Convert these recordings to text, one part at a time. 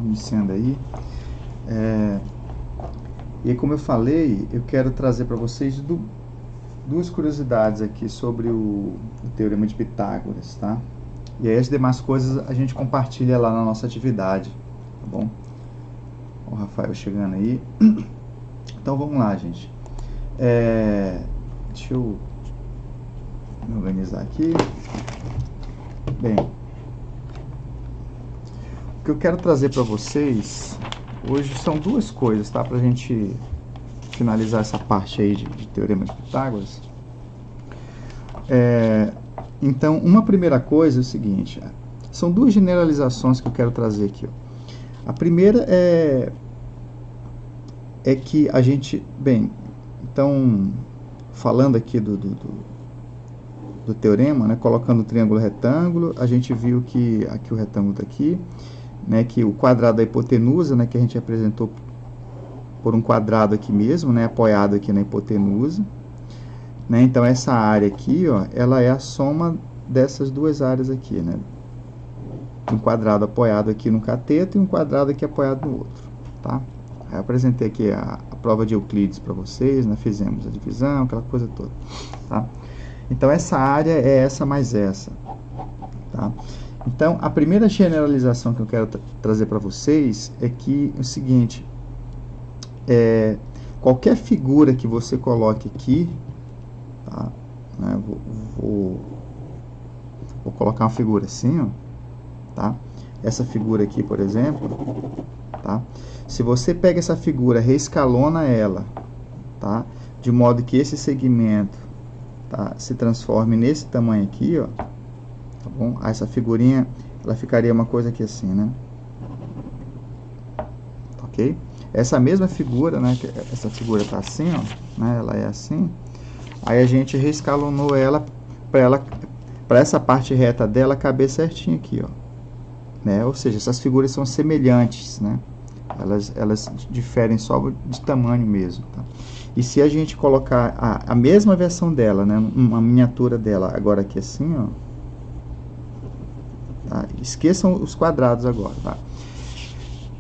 iniciando aí. E como eu falei, eu quero trazer para vocês duas curiosidades aqui sobre o Teorema de Pitágoras, tá? E aí as demais coisas a gente compartilha lá na nossa atividade, tá bom? O Rafael chegando aí. Então vamos lá, gente. Deixa eu me organizar aqui. Bem, o que eu quero trazer para vocês hoje são duas coisas, tá? Para a gente finalizar essa parte aí de Teorema de Pitágoras. Então, uma primeira coisa é o seguinte, são duas generalizações que eu quero trazer aqui. A primeira é que a gente, bem, então, falando aqui do teorema, né, colocando o triângulo retângulo, a gente viu que aqui o retângulo está aqui, né, que o quadrado da hipotenusa, né, que a gente apresentou por um quadrado aqui mesmo, né, apoiado aqui na hipotenusa, né, então essa área aqui, ó, ela é a soma dessas duas áreas aqui, né, um quadrado apoiado aqui no cateto e um quadrado aqui apoiado no outro, tá? Aí eu apresentei aqui a prova de Euclides para vocês, né, fizemos a divisão, aquela coisa toda, tá? Então essa área é essa mais essa, tá? Então, a primeira generalização que eu quero trazer para vocês é que é o seguinte, qualquer figura que você coloque aqui, tá? Né, vou colocar uma figura assim, ó, tá? Essa figura aqui, por exemplo, tá? Se você pega essa figura, reescalona ela, tá? De modo que esse segmento, tá, se transforme nesse tamanho aqui, ó. Tá bom? Essa figurinha, ela ficaria uma coisa aqui assim, né? Ok? Essa mesma figura, né? Essa figura tá assim, ó, né? Ela é assim. Aí a gente reescalonou ela para essa parte reta dela caber certinho aqui, ó. Né? Ou seja, essas figuras são semelhantes, né? Elas diferem só de tamanho mesmo, tá? E se a gente colocar a mesma versão dela, né? Uma miniatura dela agora aqui assim, ó. Tá? Esqueçam os quadrados agora, tá?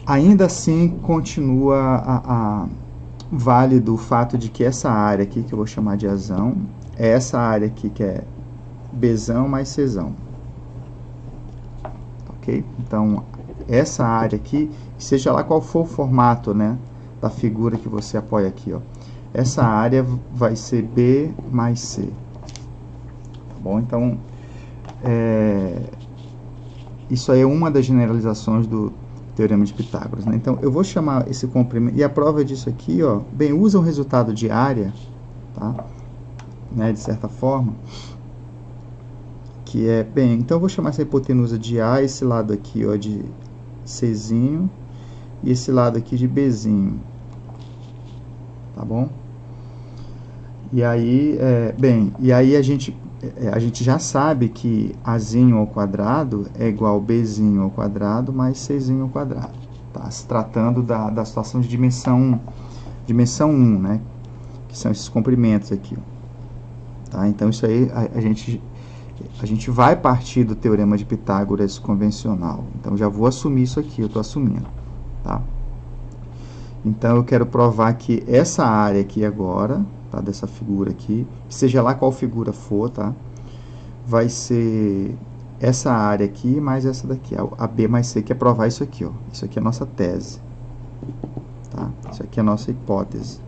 Ainda assim continua válido o fato de que essa área aqui, que eu vou chamar de Azão, é essa área aqui que é Bzão mais Czão. Ok? Então, essa área aqui, seja lá qual for o formato, né, da figura que você apoia aqui, ó, essa área vai ser B mais C. Tá bom? Então, isso aí é uma das generalizações do Teorema de Pitágoras, né? Então, eu vou chamar esse comprimento, e a prova disso aqui, ó, bem, usa o resultado de área, tá? Né, de certa forma, que é, bem, então eu vou chamar essa hipotenusa de A, esse lado aqui, ó, de Czinho, e esse lado aqui de Bzinho, tá bom? E aí, bem, e aí a gente já sabe que Azinho ao quadrado é igual a Bzinho ao quadrado mais Czinho ao quadrado, tá? Se tratando da situação de dimensão 1, né? Que são esses comprimentos aqui, tá? Então, isso aí a gente vai partir do Teorema de Pitágoras convencional. Então, já vou assumir isso aqui, eu estou assumindo, tá? Então, eu quero provar que essa área aqui agora, tá, dessa figura aqui, seja lá qual figura for, tá, vai ser essa área aqui mais essa daqui, a B mais C, que é provar isso aqui, ó. Isso aqui é a nossa tese, tá? Isso aqui é a nossa hipótese,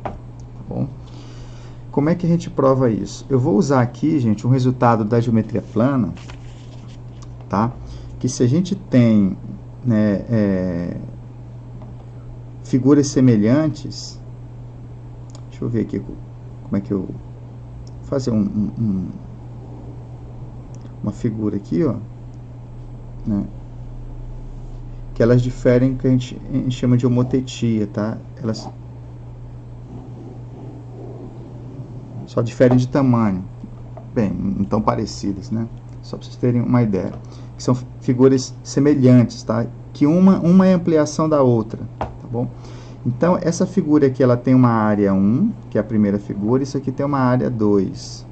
tá bom? Como é que a gente prova isso? Eu vou usar aqui, gente, um resultado da geometria plana, tá? Que se a gente tem, né, figuras semelhantes, deixa eu ver aqui como é que eu vou fazer uma figura aqui, ó, né, que elas diferem, que a gente chama de homotetia, tá? Elas só diferem de tamanho, bem, não tão parecidas, né? Só para vocês terem uma ideia, que são figuras semelhantes, tá? Que uma é ampliação da outra, tá bom? Então, essa figura aqui, ela tem uma área 1, que é a primeira figura, e isso aqui tem uma área 2.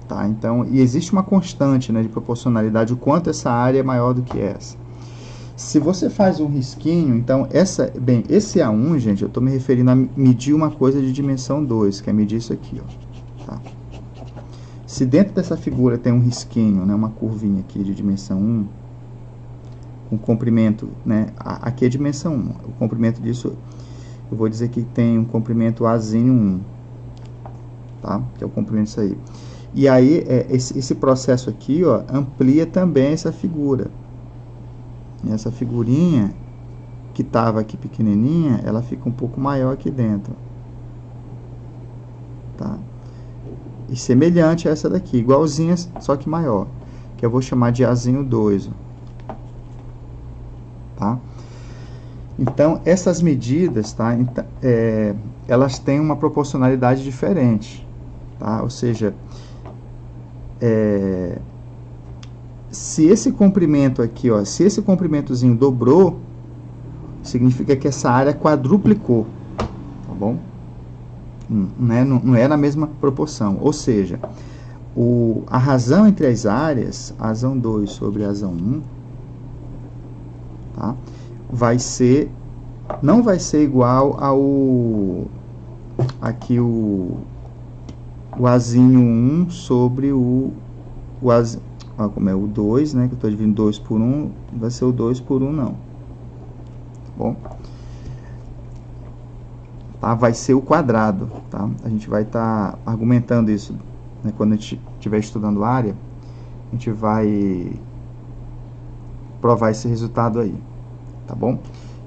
Tá? Então, e existe uma constante, né, de proporcionalidade, o quanto essa área é maior do que essa. Se você faz um risquinho, então, esse A1, gente, eu estou me referindo a medir uma coisa de dimensão 2, que é medir isso aqui, ó, tá? Se dentro dessa figura tem um risquinho, né, uma curvinha aqui de dimensão 1, com comprimento, né, aqui é dimensão 1, o comprimento disso, eu vou dizer que tem um comprimento Azinho 1, tá? Que é o comprimento disso aí. E aí, esse processo aqui, ó, amplia também essa figura. E essa figurinha, que estava aqui pequenininha, ela fica um pouco maior aqui dentro. Tá? E semelhante a essa daqui, igualzinha, só que maior. Que eu vou chamar de Azinho 2. Tá? Então, essas medidas, tá? Elas têm uma proporcionalidade diferente. Tá? Ou seja, se esse comprimento aqui, ó, se esse comprimentozinho dobrou, significa que essa área quadruplicou, tá bom? Não é na mesma proporção, ou seja, a razão entre as áreas, a razão 2 sobre a razão 1, tá? Não vai ser igual ao aqui o Azinho 1 sobre como é o 2, né, que eu estou dividindo 2 por 1, vai ser o 2 por 1 não. Tá bom? Tá? Vai ser o quadrado, tá? A gente vai estar argumentando isso, né, quando a gente estiver estudando área, a gente vai provar esse resultado aí, tá bom?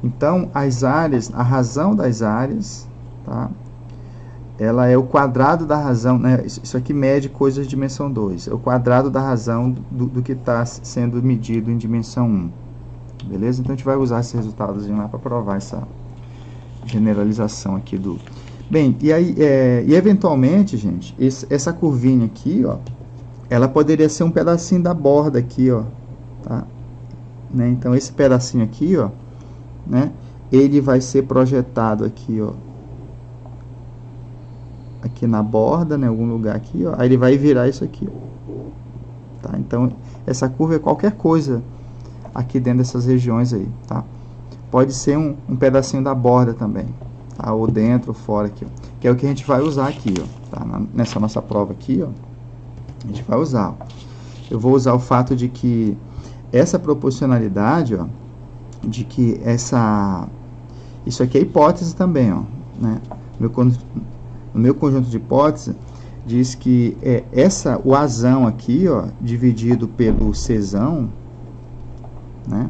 Então, as áreas, a razão das áreas, tá? Ela é o quadrado da razão, né? Isso aqui mede coisas de dimensão 2. É o quadrado da razão do que está sendo medido em dimensão 1. Beleza? Então, a gente vai usar esse resultado lá para provar essa generalização aqui do... Bem, e aí, eventualmente, gente, essa curvinha aqui, ó, ela poderia ser um pedacinho da borda aqui, ó, tá? Né? Então, esse pedacinho aqui, ó, né? Ele vai ser projetado aqui, ó, aqui na borda, né, algum lugar aqui, ó, aí ele vai virar isso aqui, ó, tá? Então, essa curva é qualquer coisa aqui dentro dessas regiões aí, tá? Pode ser um pedacinho da borda também, tá? Ou dentro ou fora aqui, ó, que é o que a gente vai usar aqui, ó, tá? Nessa nossa prova aqui, ó, a gente vai usar, ó. Eu vou usar o fato de que essa proporcionalidade, ó, de que isso aqui é hipótese também, ó, né? No meu conjunto de hipóteses, diz que o Azão aqui, ó, dividido pelo Czão, né?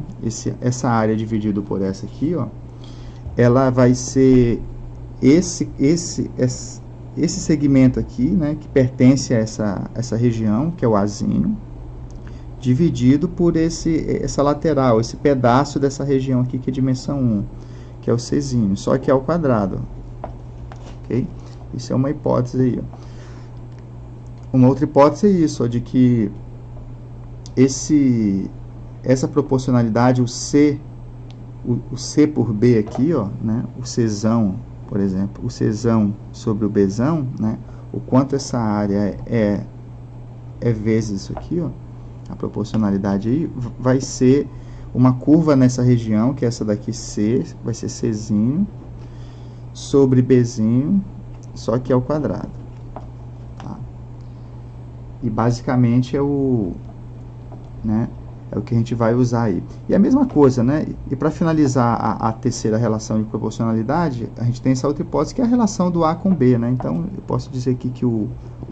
Essa área dividido por essa aqui, ó, ela vai ser esse segmento aqui, né, que pertence a essa região, que é o Azinho, dividido por essa lateral, esse pedaço dessa região aqui, que é dimensão 1, que é o Czinho, só que é ao quadrado. Ok? Isso é uma hipótese aí, ó. Uma outra hipótese é isso, ó, de que essa proporcionalidade, o C por B aqui, ó, né, o Czão, por exemplo, o Czão sobre o Bzão, né, o quanto essa área é vezes isso aqui, ó, a proporcionalidade aí, vai ser uma curva nessa região, que é essa daqui, C, vai ser Czinho, sobre Bzinho, só que é o quadrado. Tá? E basicamente é o que a gente vai usar aí. E a mesma coisa, né? E para finalizar a terceira relação de proporcionalidade, a gente tem essa outra hipótese, que é a relação do A com B, né? Então, eu posso dizer aqui que o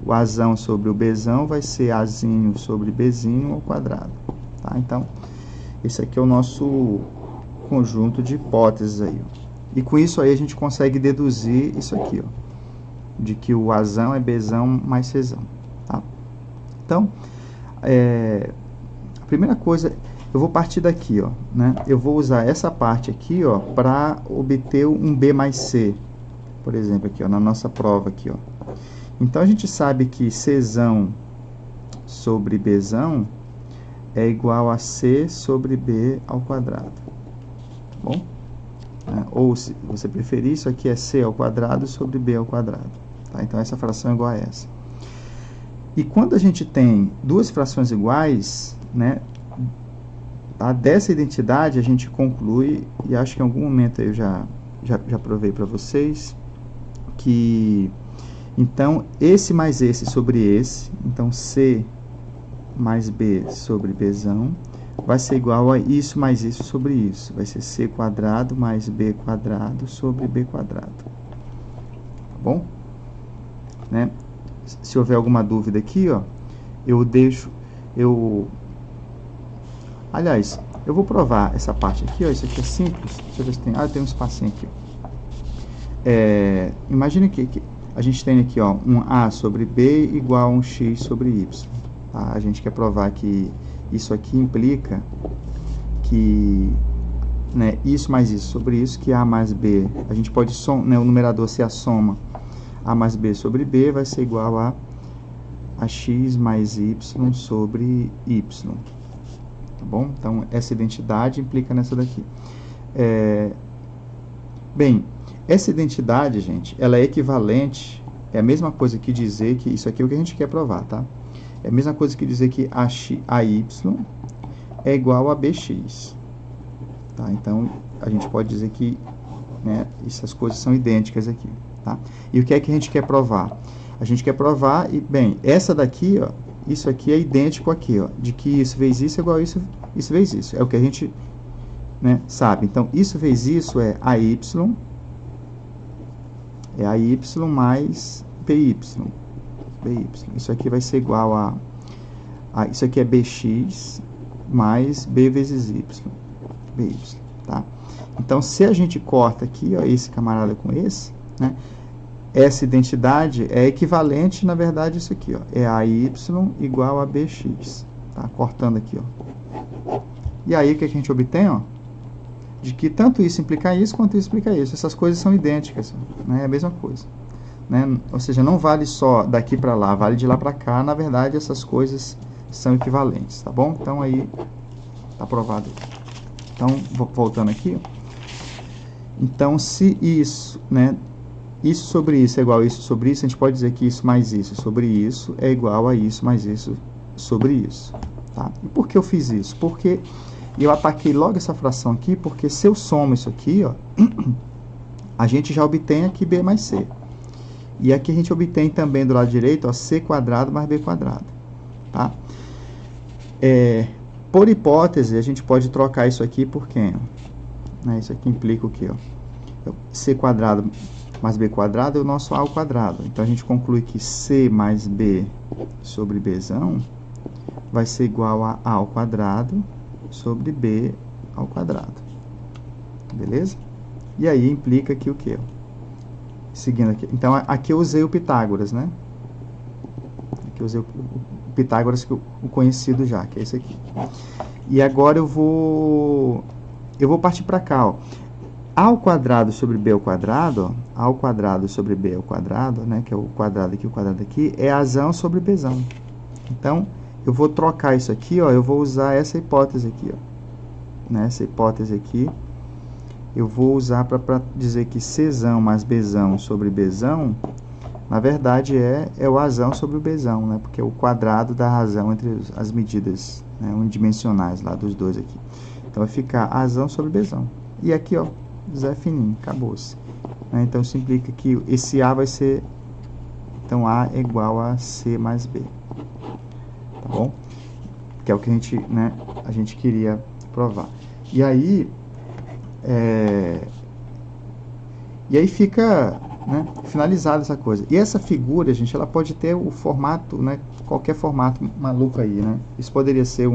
Azão sobre o Bzão vai ser Azinho sobre Bzinho ao quadrado. Tá? Então, esse aqui é o nosso conjunto de hipóteses aí, ó. E com isso aí a gente consegue deduzir isso aqui, ó, de que o Azão é Bzão mais Czão. Tá? Então, a primeira coisa, eu vou partir daqui, ó, né? Eu vou usar essa parte aqui, ó, para obter um B mais C, por exemplo, aqui, ó, na nossa prova aqui, ó. Então, a gente sabe que Czão sobre Bzão é igual a C sobre B ao quadrado. Tá bom? Ou, se você preferir, isso aqui é C ao quadrado sobre B ao quadrado. Tá? Então, essa fração é igual a essa. E quando a gente tem duas frações iguais, né, Tá? Dessa identidade a gente conclui, e acho que em algum momento eu já provei para vocês, que então esse mais esse sobre esse, então C mais B sobre Bzão, vai ser igual a isso mais isso sobre isso. Vai ser C quadrado mais B quadrado sobre B quadrado. Tá bom? Né? Se houver alguma dúvida aqui, ó, aliás, eu vou provar essa parte aqui, ó, isso aqui é simples. Deixa eu ver se tem, tem um espacinho aqui. Imagine que a gente tem aqui, ó, um A sobre B igual a um X sobre Y. Tá? A gente quer provar que isso aqui implica que, né, isso mais isso sobre isso, que A mais B, a gente pode, né, o numerador ser a soma A mais B sobre B, vai ser igual a X mais Y sobre Y. Tá bom? Então, essa identidade implica nessa daqui. Bem, essa identidade, gente, ela é equivalente, é a mesma coisa que dizer que, isso aqui é o que a gente quer provar, tá? É a mesma coisa que dizer que a Y é igual a BX. Tá? Então, a gente pode dizer que, né, essas coisas são idênticas aqui. Tá? E o que é que a gente quer provar? A gente quer provar, bem, essa daqui, ó, isso aqui é idêntico aqui, ó, de que isso vezes isso é igual a isso, isso vezes isso. É o que a gente, né, sabe. Então, isso vezes isso é AY mais BY. Isso aqui vai ser igual a isso aqui é BX mais B vezes Y. BY, tá? Então, se a gente corta aqui, ó, esse camarada com esse, né, essa identidade é equivalente, na verdade, isso aqui, ó, é AY igual a BX. Tá? Cortando aqui, ó. E aí, o que a gente obtém, ó? De que tanto isso implica isso, quanto isso implica isso. Essas coisas são idênticas, né? É a mesma coisa. Né? Ou seja, não vale só daqui para lá, vale de lá para cá. Na verdade, essas coisas são equivalentes, tá bom? Então, aí, tá provado. Então, voltando aqui, ó. Então, se isso, né, isso sobre isso é igual a isso sobre isso, a gente pode dizer que isso mais isso sobre isso é igual a isso mais isso sobre isso. Tá? E por que eu fiz isso? Porque eu ataquei logo essa fração aqui, porque se eu somo isso aqui, ó, a gente já obtém aqui B mais C. E aqui a gente obtém também do lado direito, ó, C quadrado mais B quadrado. Tá? Por hipótese, a gente pode trocar isso aqui por quem? Né? Isso aqui implica o quê? Ó? C quadrado mais B quadrado é o nosso A ao quadrado. Então, a gente conclui que C mais B sobre Bzão vai ser igual a A ao quadrado sobre B ao quadrado. Beleza? E aí, implica aqui o quê? Seguindo aqui. Então, aqui eu usei o Pitágoras, né? Aqui eu usei o Pitágoras, o conhecido já, que é esse aqui. E agora eu vou partir para cá, ó. A ao quadrado sobre B ao quadrado, ó, A ao quadrado sobre B ao quadrado, né, que é o quadrado aqui, é Azão sobre Bzão. Então, eu vou trocar isso aqui, ó, eu vou usar essa hipótese aqui, ó. Né, essa hipótese aqui, eu vou usar para dizer que Czão mais Bzão sobre Bzão, na verdade, é o Azão sobre o Bzão, né, porque é o quadrado da razão entre as medidas, né, unidimensionais lá dos dois aqui. Então, vai ficar Azão sobre Bzão. E aqui, ó, Zé fininho, acabou-se. Né? Então, isso implica que esse A vai ser... Então, A é igual a C mais B. Tá bom? Que é o que a gente queria provar. E aí... E aí fica, né, finalizada essa coisa. E essa figura, gente, ela pode ter o formato, né, qualquer formato maluco aí, né? Isso poderia ser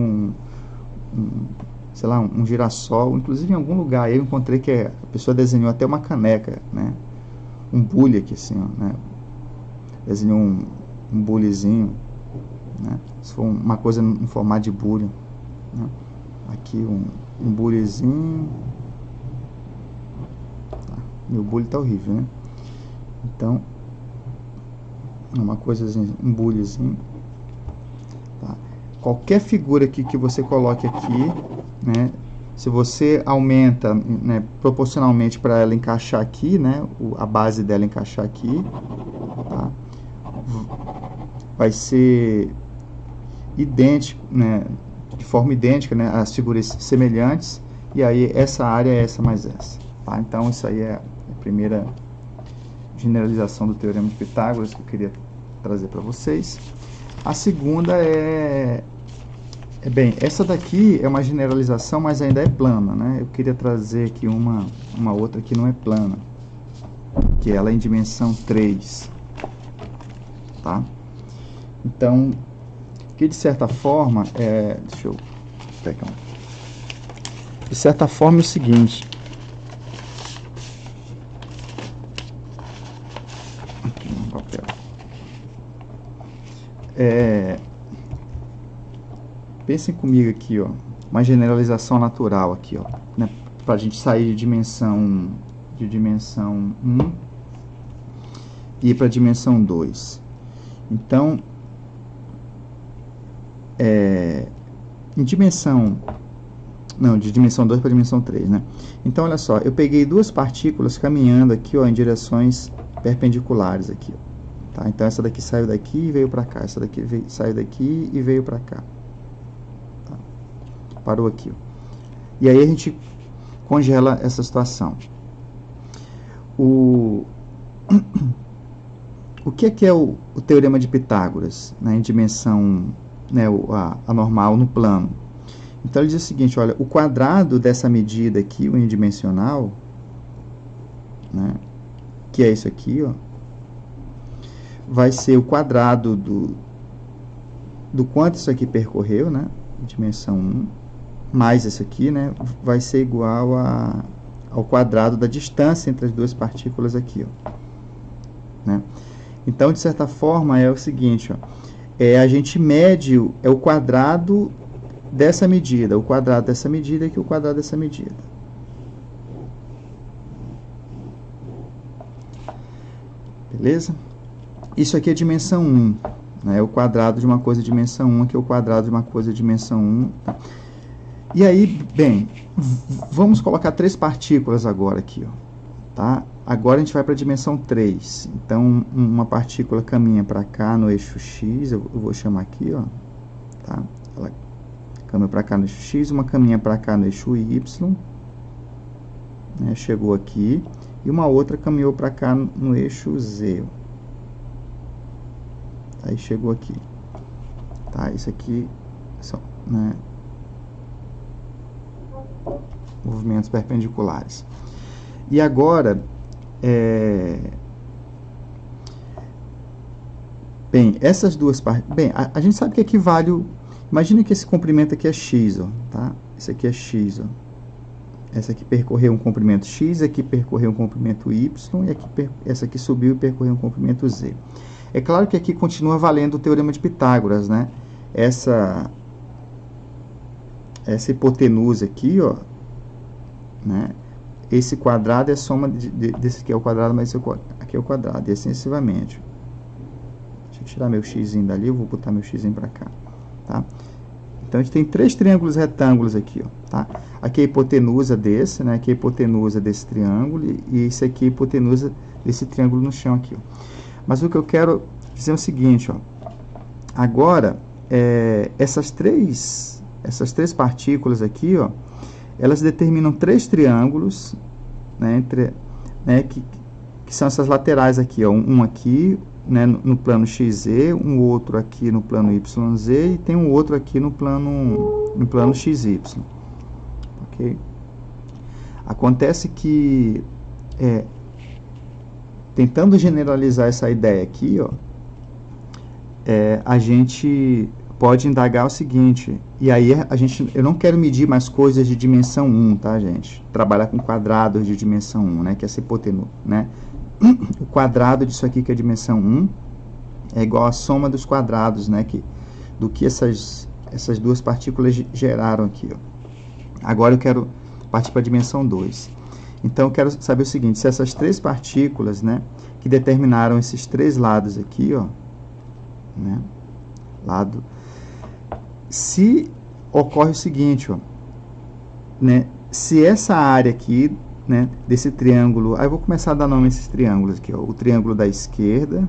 sei lá, um girassol, inclusive em algum lugar eu encontrei que a pessoa desenhou até uma caneca, né, um bule aqui assim, ó, né, desenhou um bulezinho, né, se for uma coisa em formato de bule, né, aqui um bulezinho, tá, meu bule tá horrível, né, então, uma coisa assim, um bulezinho, tá, qualquer figura que você coloque aqui, né, se você aumenta, né, proporcionalmente para ela encaixar aqui, né, a base dela encaixar aqui, tá, vai ser idêntico, né, de forma idêntica, né, as figuras semelhantes, e aí essa área é essa mais essa. Tá? Então, isso aí é a primeira generalização do Teorema de Pitágoras que eu queria trazer para vocês. A segunda bem, essa daqui é uma generalização, mas ainda é plana, né? Eu queria trazer aqui uma outra que não é plana, que ela é em dimensão 3, tá? Então, que de certa forma, deixa eu pegar de certa forma é o seguinte, aqui no papel, pensem comigo aqui, ó, uma generalização natural aqui, ó, né, para a gente sair de dimensão 1 e ir para a dimensão 2. Então, em dimensão... Não, de dimensão 2 para dimensão 3, né? Então, olha só, eu peguei duas partículas caminhando aqui, ó, em direções perpendiculares aqui, ó, tá? Então, essa daqui saiu daqui e veio para cá. Essa daqui saiu daqui e veio para cá. Tá? Parou aqui, ó. E aí a gente congela essa situação. O que é o Teorema de Pitágoras, né, em dimensão, né, a normal no plano? Então, ele diz o seguinte, olha, o quadrado dessa medida aqui, unidimensional, né, que é isso aqui, ó, vai ser o quadrado do quanto isso aqui percorreu, né, dimensão 1, mais isso aqui, né, vai ser igual ao quadrado da distância entre as duas partículas aqui, ó, né. Então, de certa forma, é o seguinte, ó, a gente mede o quadrado dessa medida, o quadrado dessa medida aqui, o quadrado dessa medida. Beleza? Isso aqui é dimensão 1, né? É o quadrado de uma coisa de dimensão 1, aqui é o quadrado de uma coisa de dimensão 1. Tá? E aí, bem, vamos colocar 3 partículas agora aqui, ó, tá? Agora a gente vai para a dimensão 3. Então, uma partícula caminha para cá no eixo X, eu vou chamar aqui, ó, tá? Ela caminha para cá no eixo X, uma caminha para cá no eixo Y, né? Chegou aqui, e uma outra caminhou para cá no eixo Z. Aí chegou aqui. Tá? Isso aqui são, né, movimentos perpendiculares. E agora, bem, essas duas partes... Bem, a gente sabe que equivale... Imagina que esse comprimento aqui é x, ó, tá? Esse aqui é x, ó. Essa aqui percorreu um comprimento x, aqui percorreu um comprimento y, e aqui, essa aqui subiu e percorreu um comprimento z. É claro que aqui continua valendo o Teorema de Pitágoras, né? Essa hipotenusa aqui, ó, né? Esse quadrado é a soma desse aqui é o quadrado, mas esse aqui é o quadrado, e assim sucessivamente. Deixa eu tirar meu x dali, eu vou botar meu x para cá. Tá? Então, a gente tem 3 triângulos retângulos aqui, ó, tá? Aqui é a hipotenusa desse, né? Aqui é a hipotenusa desse triângulo, e esse aqui é a hipotenusa desse triângulo no chão aqui, ó. Mas o que eu quero dizer é o seguinte, ó. Agora, essas três partículas aqui, ó, elas determinam 3 triângulos, né, que são essas laterais aqui, ó, um aqui, né, no plano XZ, um outro aqui no plano YZ e tem um outro aqui no plano XY. Ok? Acontece que, tentando generalizar essa ideia aqui, ó, a gente pode indagar o seguinte, e aí eu não quero medir mais coisas de dimensão 1, tá, gente? Trabalhar com quadrados de dimensão 1, né, que é essa hipotenusa, né? O quadrado disso aqui, que é dimensão 1, é igual à soma dos quadrados, né, do que essas duas partículas geraram aqui, ó. Agora eu quero partir para a dimensão 2. Então, eu quero saber o seguinte, se essas 3 partículas, né, que determinaram esses 3 lados aqui, ó, né, se ocorre o seguinte, ó, né, se essa área aqui, né, desse triângulo, aí eu vou começar a dar nome a esses triângulos aqui, ó, o triângulo da esquerda,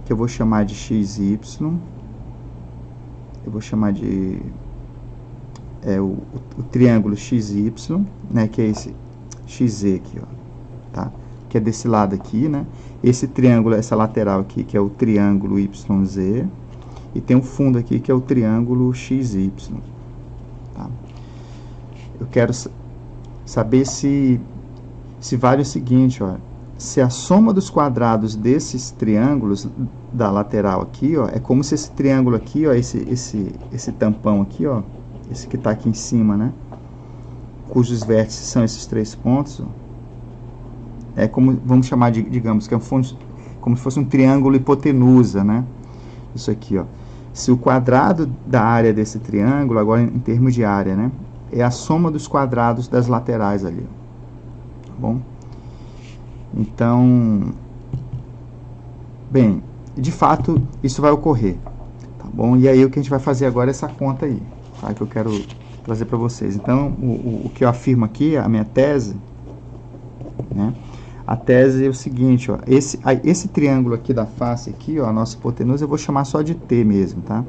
que eu vou chamar de XY, eu vou chamar de é o triângulo XY, né, que é esse XZ aqui, ó, tá? Que é desse lado aqui, né? Esse triângulo, essa lateral aqui, que é o triângulo YZ, e tem um fundo aqui que é o triângulo XY, tá? Eu quero saber se vale o seguinte, ó, se a soma dos quadrados desses triângulos da lateral aqui, ó, é como se esse triângulo aqui, ó, esse tampão aqui, ó, esse que está aqui em cima, né, cujos vértices são esses 3 pontos, ó, é como, vamos chamar de, digamos, que é como se fosse um triângulo hipotenusa, né, isso aqui, ó. Se o quadrado da área desse triângulo, agora em termos de área, né, é a soma dos quadrados das laterais ali, tá bom? Então, bem, de fato, isso vai ocorrer, tá bom? E aí o que a gente vai fazer agora é essa conta aí, tá? Que eu quero trazer para vocês. Então, o que eu afirmo aqui, a minha tese, né? A tese é o seguinte, ó, esse triângulo aqui da face aqui, ó, a nossa hipotenusa, eu vou chamar só de T mesmo, tá?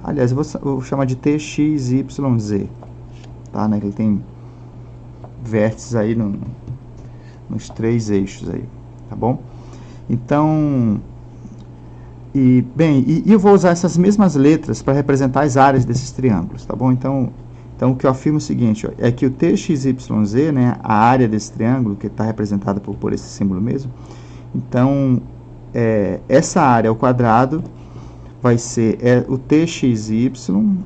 Aliás, eu vou chamar de TXYZ, tá? Né? Ele tem vértices aí nos 3 eixos aí, tá bom? Então, bem, eu vou usar essas mesmas letras para representar as áreas desses triângulos, tá bom? Então o que eu afirmo é o seguinte, ó, é que o TXYZ, né, a área desse triângulo, que está representada por esse símbolo mesmo, então, essa área ao quadrado vai ser o TXY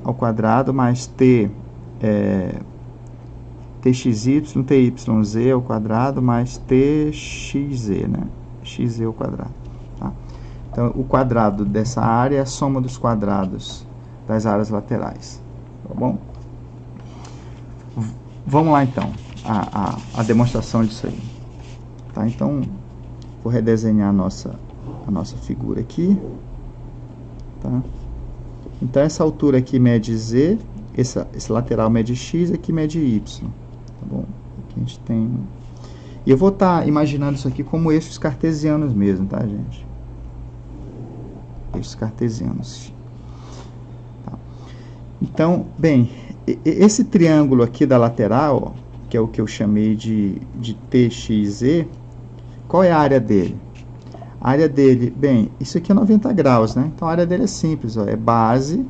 ao quadrado mais TXY, TYZ ao quadrado mais TXZ, né? XZ ao quadrado. Tá? Então, o quadrado dessa área é a soma dos quadrados das áreas laterais. Tá bom? Vamos lá, então, a demonstração disso aí. Tá? Então, vou redesenhar a nossa figura aqui. Tá? Então, essa altura aqui mede Z, esse lateral mede X, aqui mede Y. Tá bom? Aqui a gente tem... E eu vou estar imaginando isso aqui como eixos cartesianos mesmo, tá, gente? Eixos cartesianos. Tá. Então, bem, esse triângulo aqui da lateral, ó, que é o que eu chamei de TXZ, qual é a área dele? A área dele, bem, isso aqui é 90 graus, né? Então, a área dele é simples, ó, é base,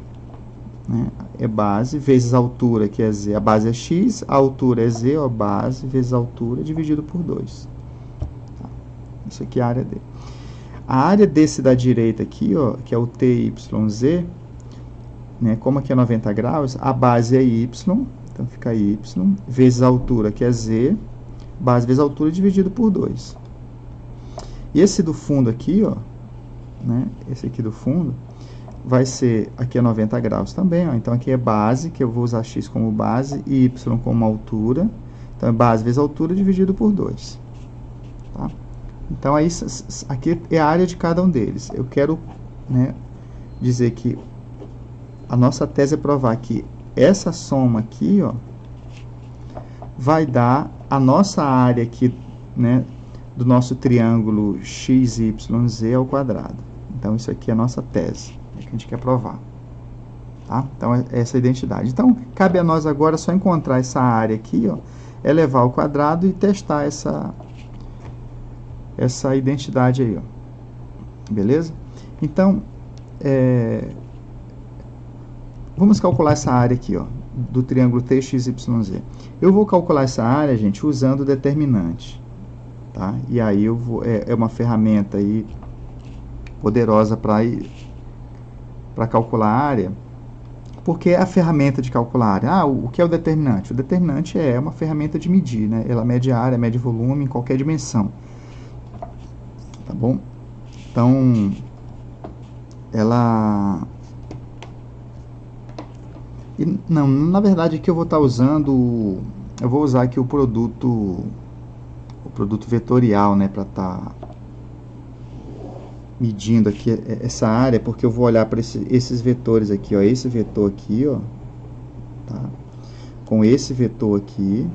né? É base vezes a altura, que é Z. A base é X, a altura é Z, ó, base vezes a altura, dividido por 2. Tá? Isso aqui é a área dele. A área desse da direita aqui, ó, que é o TYZ, né, como aqui é 90 graus, a base é Y, então fica Y, vezes a altura, que é Z, base vezes a altura, dividido por 2. E esse do fundo aqui, ó, né, esse aqui do fundo, vai ser, aqui é 90 graus também, ó, então aqui é base, que eu vou usar X como base, e Y como altura, então é base vezes altura dividido por 2. Tá? Então, aí, aqui é a área de cada um deles. Eu quero, né, dizer que a nossa tese é provar que essa soma aqui, ó, vai dar a nossa área aqui, né, do nosso triângulo XYZ ao quadrado. Então, isso aqui é a nossa tese, é que a gente quer provar. Tá? Então, é essa a identidade. Então, cabe a nós agora só encontrar essa área aqui, ó, elevar ao quadrado e testar essa identidade aí, ó. Beleza? Então, vamos calcular essa área aqui, ó, do triângulo TXYZ. Eu vou calcular essa área, gente, usando o determinante. Tá? E aí eu vou, é uma ferramenta aí poderosa para calcular a área. Porque é a ferramenta de calcular a área. O que é o determinante? O determinante é uma ferramenta de medir, né? Ela mede a área, mede volume em qualquer dimensão. Tá bom? Então, ela... Não, na verdade aqui eu vou estar usando... Eu vou usar aqui o produto vetorial, né? Para estar medindo aqui essa área, porque eu vou olhar para esses vetores aqui, ó, esse vetor aqui, ó, tá? Com esse vetor aqui,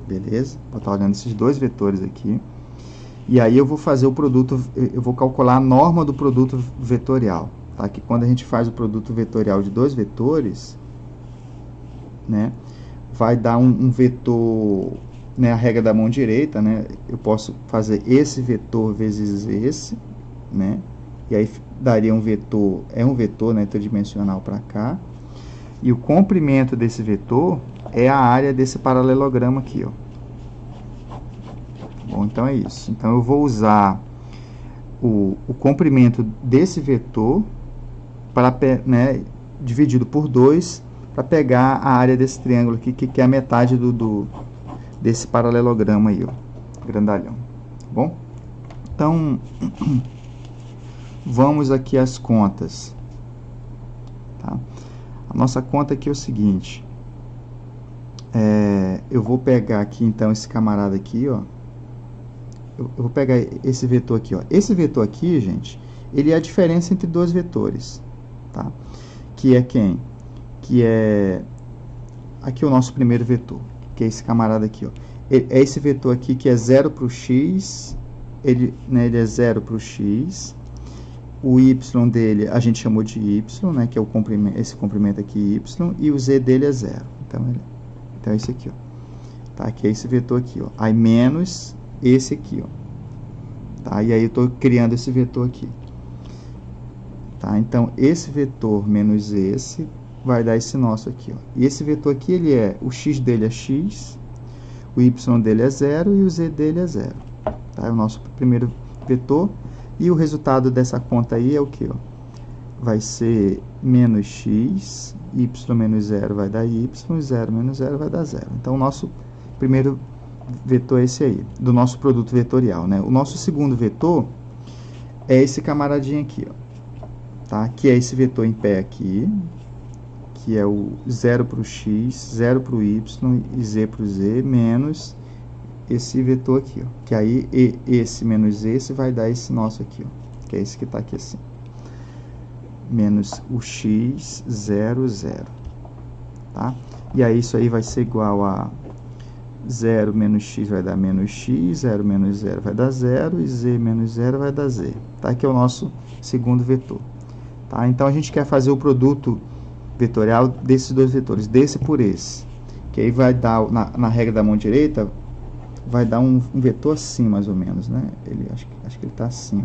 beleza? Vou estar olhando esses dois vetores aqui, e aí eu vou fazer o produto, eu vou calcular a norma do produto vetorial. tá? Que quando a gente faz o produto vetorial de dois vetores, né, vai dar um vetor, né, a regra da mão direita, né, eu posso fazer esse vetor vezes esse, né, e aí daria um vetor, um vetor, né, tridimensional para cá, e o comprimento desse vetor é a área desse paralelogramo aqui, ó. Bom, então é isso. Então eu vou usar o comprimento desse vetor para, né, dividido por 2 para pegar a área desse triângulo aqui, que é a metade desse paralelogramo aí, ó, grandalhão. Tá bom? Então, vamos aqui às contas. Tá? A nossa conta aqui é o seguinte. Eu vou pegar aqui, então, esse camarada aqui, ó. Eu vou pegar esse vetor aqui, ó. Esse vetor aqui, gente, ele é a diferença entre dois vetores, tá? Que é quem? Que é aqui o nosso primeiro vetor, que é esse camarada aqui, ó. É esse vetor aqui que é 0 para o x, ele é 0 para o x. O y dele a gente chamou de y, né, que é esse comprimento aqui, y, e o z dele é 0. Então é esse aqui, ó. Tá? Que é esse vetor aqui, ó. Aí menos esse aqui, ó. Tá? E aí eu estou criando esse vetor aqui. Tá? Então, esse vetor menos esse vai dar esse nosso aqui, ó. E esse vetor aqui, ele o x dele é x, o y dele é 0 e o z dele é 0. Tá? É o nosso primeiro vetor. E o resultado dessa conta aí é o que? Vai ser menos x, y menos 0 vai dar y, 0 menos 0 vai dar 0. Então, o nosso primeiro vetor é esse aí, do nosso produto vetorial, né? O nosso segundo vetor é esse camaradinho aqui, ó, tá? Que é esse vetor em pé aqui, que é o 0 para o x, 0 para o y e z para o z, menos esse vetor aqui, ó, que aí esse menos esse vai dar esse nosso aqui, ó, que é esse que está aqui assim, menos o x, 0, 0, tá? E aí isso aí vai ser igual a 0 menos x vai dar menos x, 0 menos 0 vai dar 0, e z menos 0 vai dar z, tá? Que é o nosso segundo vetor, tá? Então, a gente quer fazer o produto vetorial desses dois vetores, desse por esse, que aí vai dar, na regra da mão direita, vai dar um vetor assim, mais ou menos, né? Acho que ele está assim,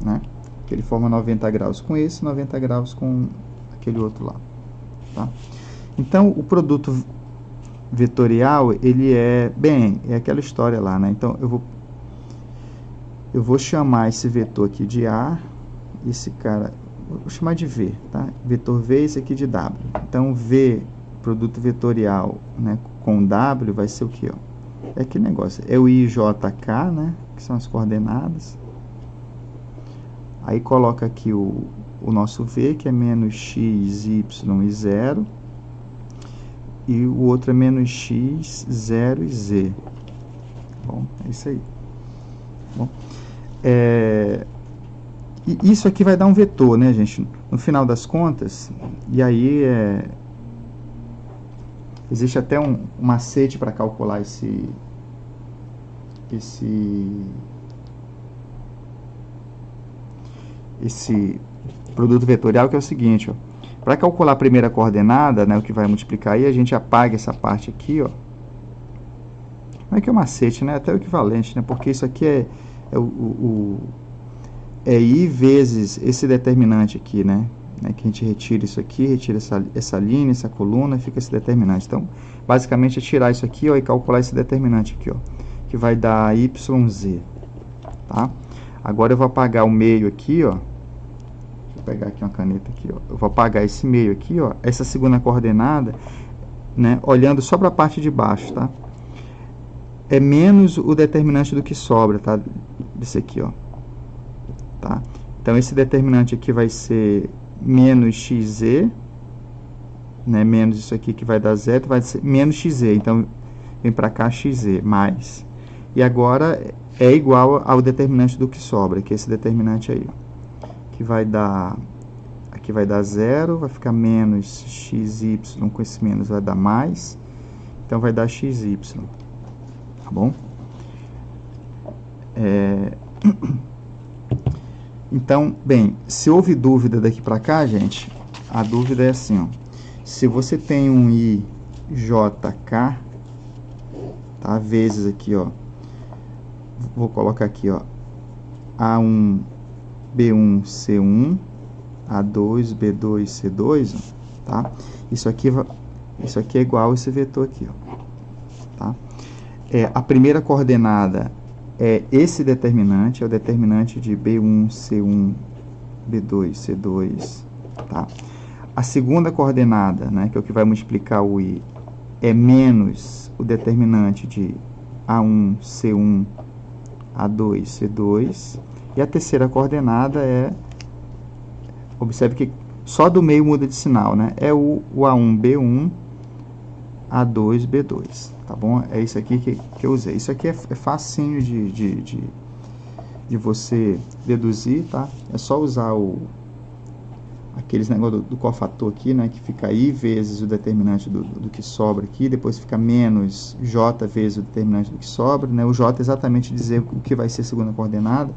ó, né? Que ele forma 90 graus com esse, 90 graus com aquele outro lá, tá? Então, o produto vetorial, ele é aquela história lá, né? Então, eu vou chamar esse vetor aqui de A, esse cara, vou chamar de V, tá? Vetor V, esse aqui de W. Então, V, produto vetorial, né, com W, vai ser o que, ó? É aquele negócio, é o I, J, K, né? Que são as coordenadas. Aí, coloca aqui o nosso V, que é menos x, y e 0. E o outro é menos x, 0 e z. Bom, é isso aí. Bom, e isso aqui vai dar um vetor, né, gente? No final das contas, e aí existe até um macete para calcular esse produto vetorial, que é o seguinte, ó. Para calcular a primeira coordenada, né, o que vai multiplicar aí, a gente apaga essa parte aqui, ó. Não é que é o macete, né? Até o equivalente, né? Porque isso aqui é I vezes esse determinante aqui, né? Que a gente retira isso aqui, retira essa linha, essa coluna, e fica esse determinante. Então, basicamente, é tirar isso aqui, ó, e calcular esse determinante aqui, ó, que vai dar YZ, tá? Agora eu vou apagar o meio aqui, ó. Vou pegar aqui uma caneta aqui, ó. Eu vou apagar esse meio aqui, ó, essa segunda coordenada, né, olhando só para a parte de baixo, tá? É menos o determinante do que sobra, tá? Desse aqui, ó. Tá? Então, esse determinante aqui vai ser menos xz, né? Menos isso aqui que vai dar zero, vai ser menos xz. Então, vem para cá xz, mais. E agora, é igual ao determinante do que sobra, que é esse determinante aí, ó. Que vai dar, aqui vai dar zero, vai ficar menos xy, com esse menos vai dar mais, então vai dar xy, tá bom? Então, bem, se houve dúvida daqui para cá, gente, a dúvida é assim, ó. Se você tem um IJK, tá? Vezes aqui, ó. Vou colocar aqui, ó. A1, B1, C1, A2, B2, C2, ó, tá? Isso aqui é igual a esse vetor aqui, ó. Tá? A primeira coordenada é esse determinante, é o determinante de B1, C1, B2, C2, tá? A segunda coordenada, né, que é o que vai multiplicar o I, é menos o determinante de A1, C1, A2, C2. E a terceira coordenada é, observe que só do meio muda de sinal, né? É o A1, B1, A2, B2, tá bom? É isso aqui que eu usei. Isso aqui é facinho de você deduzir, tá? É só usar aqueles negócios do cofator aqui, né? Que fica I vezes o determinante do que sobra aqui, depois fica menos J vezes o determinante do que sobra, né? O J é exatamente dizer o que vai ser a segunda coordenada,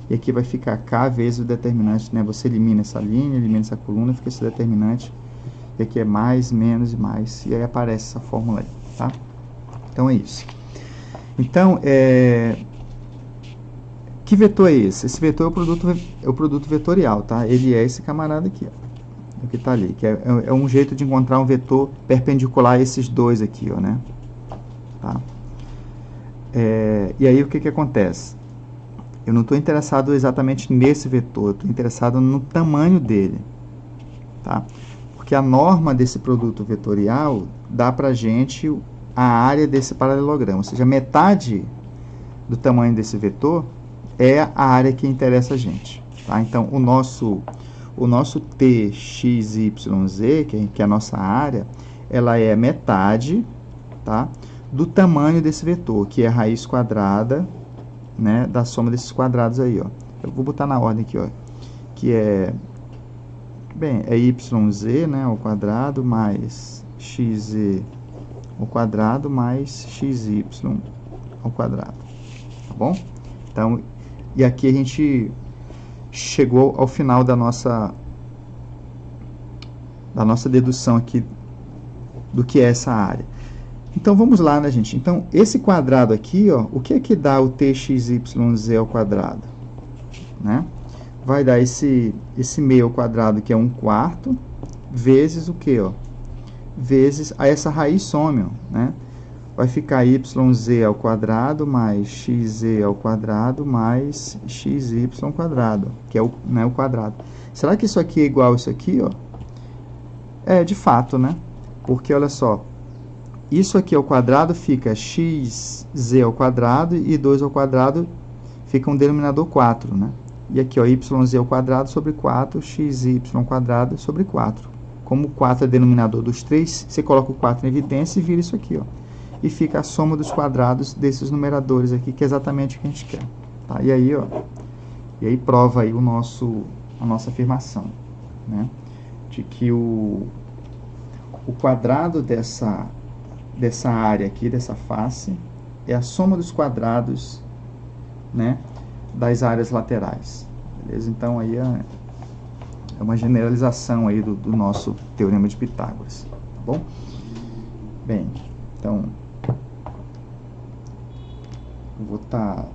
e aqui vai ficar K vezes o determinante, né? Você elimina essa linha, elimina essa coluna, fica esse determinante, e aqui é mais, menos e mais, e aí aparece essa fórmula aí, tá? Então é isso. Então, que vetor é esse? Esse vetor é o produto vetorial, tá? Ele é esse camarada aqui, ó, o que está ali, que é um jeito de encontrar um vetor perpendicular a esses dois aqui, ó, né? Tá? E aí o que acontece? Eu não estou interessado exatamente nesse vetor, eu estou interessado no tamanho dele, tá? Porque a norma desse produto vetorial dá para a gente a área desse paralelogramo, ou seja, metade do tamanho desse vetor é a área que interessa a gente, tá? Então, o nosso TXYZ, que é a nossa área, ela é metade, tá, do tamanho desse vetor, que é a raiz quadrada, né, da soma desses quadrados aí, ó. Eu vou botar na ordem aqui, ó, que é, bem, é YZ, né, ao quadrado, mais XZ ao quadrado, mais XY ao quadrado, tá bom? Então, e aqui a gente chegou ao final da nossa dedução aqui do que é essa área. Então, vamos lá, né, gente? Então, esse quadrado aqui, ó, o que é que dá o TXYZ ao quadrado? Né? Vai dar esse meio ao quadrado, que é 1/4, vezes o quê? Ó? Vezes essa raiz some, ó, né? Vai ficar YZ ao quadrado mais XZ ao quadrado mais XY ao quadrado, que é o, né, o quadrado. Será que isso aqui é igual a isso aqui, ó? De fato, né? Porque, olha só, isso aqui ao quadrado fica xz ao quadrado e 2 ao quadrado fica um denominador 4, né? E aqui, ó, yz ao quadrado sobre 4, xy ao quadrado sobre 4. Como o 4 é denominador dos três, você coloca o 4 em evidência e vira isso aqui, ó. E fica a soma dos quadrados desses numeradores aqui, que é exatamente o que a gente quer. Tá? E aí prova aí a nossa afirmação, né? De que o quadrado dessa área aqui, dessa face, é a soma dos quadrados, né, das áreas laterais. Beleza? Então, aí é uma generalização aí do nosso teorema de Pitágoras. Tá bom? Bem, então, eu vou estar